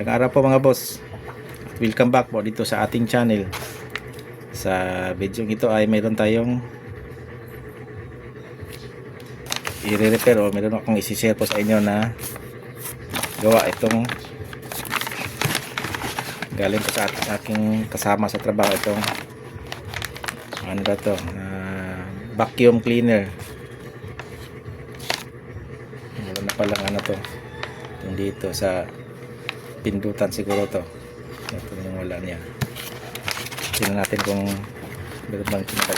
Magandang araw po mga boss. Welcome back po dito sa ating channel. Sa video ito ay mayroon tayong i-repair o mayroon akong isi-share po sa inyo na gawa itong galing po sa aking kasama sa trabaho, itong ano ba to, vacuum cleaner. Meron na palang ano to, yung dito sa pindutan siguro to. Ito yung wala niya. Tingnan natin kung meron bang kinakal.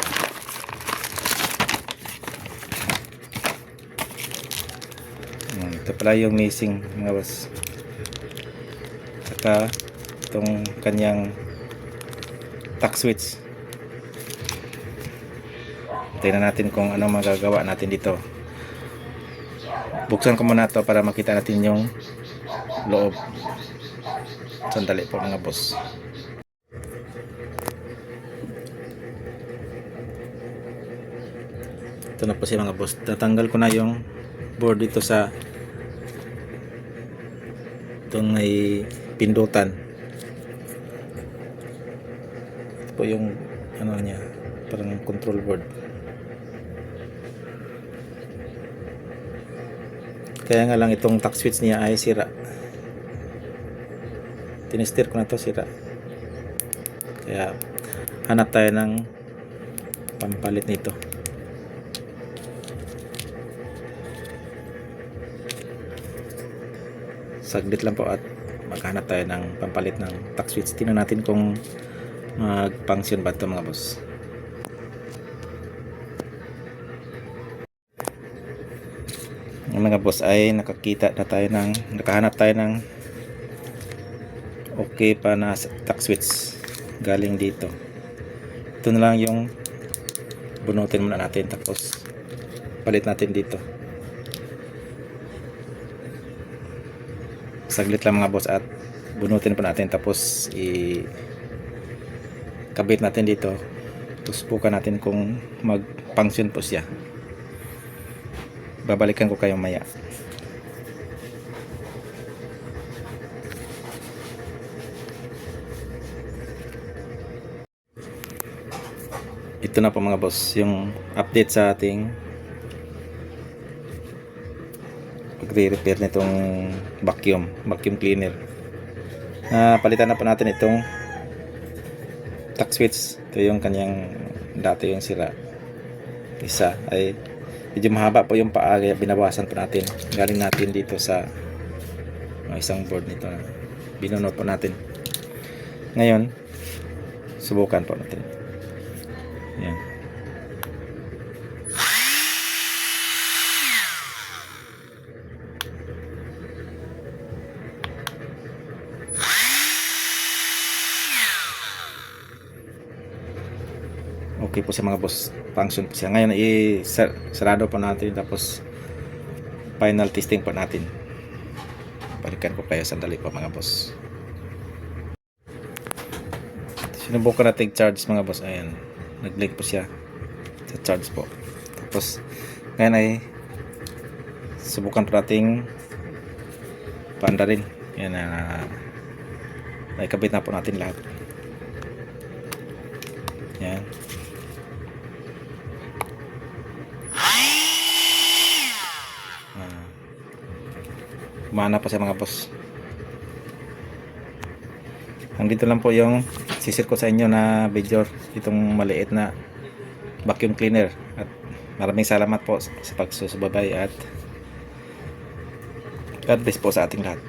Ito pala yung missing mga boss. Saka itong kanyang tack switch. Tingnan natin kung ano magagawa natin dito. Buksan ko muna ito para makita natin yung loob. Sandali po mga boss. Ito na po siya mga boss. Tatanggal ko na yung board dito sa itong may pindutan. Ito po yung ano niya, parang control board. Kaya nga lang itong tack switch niya ay sira. Tinestir ko na to, sira. Kaya hanap tayo ng pampalit nito. Saglit lang po at maghanap tayo ng pampalit ng tack switch. Tingnan natin kung mag-function ba ito mga boss. Ang mga boss ay nakahanap tayo ng okay pa na tack switch galing dito. Ito na lang yung bunutin muna natin, tapos palit natin dito. Saglit lang mga boss at bunutin pa natin, tapos kabit natin dito. Susubukan natin kung mag-function po siya. Babalikan ko kayo maya. Ito na po mga boss yung update sa ating pagre-repair nitong vacuum cleaner. Palitan na po natin itong tack switch. Ito yung kanyang dati yung sira. Isa ay medyo mahaba po yung paa, kaya binabawasan po natin. Galing natin dito sa isang board nito na binunot po natin. Ngayon subukan po natin. Yan. Okay po siya mga boss. Function po siya. Ngayon sarado po natin, tapos final testing po natin. Balikan ko kayo sandali po mga boss. Sinubukan natin charge mga boss. Ayan, nag-blink po siya sa charge po. Tapos ngayon ay subukan po natin paanda rin. Yan, nakikabit na po natin lahat. Yan. Kumana pa sa mga boss. Hanggang lang po yung sisir ko sa inyo na video, itong maliit na vacuum cleaner. At maraming salamat po sa pagsusubaybay at God bless po sa ating lahat.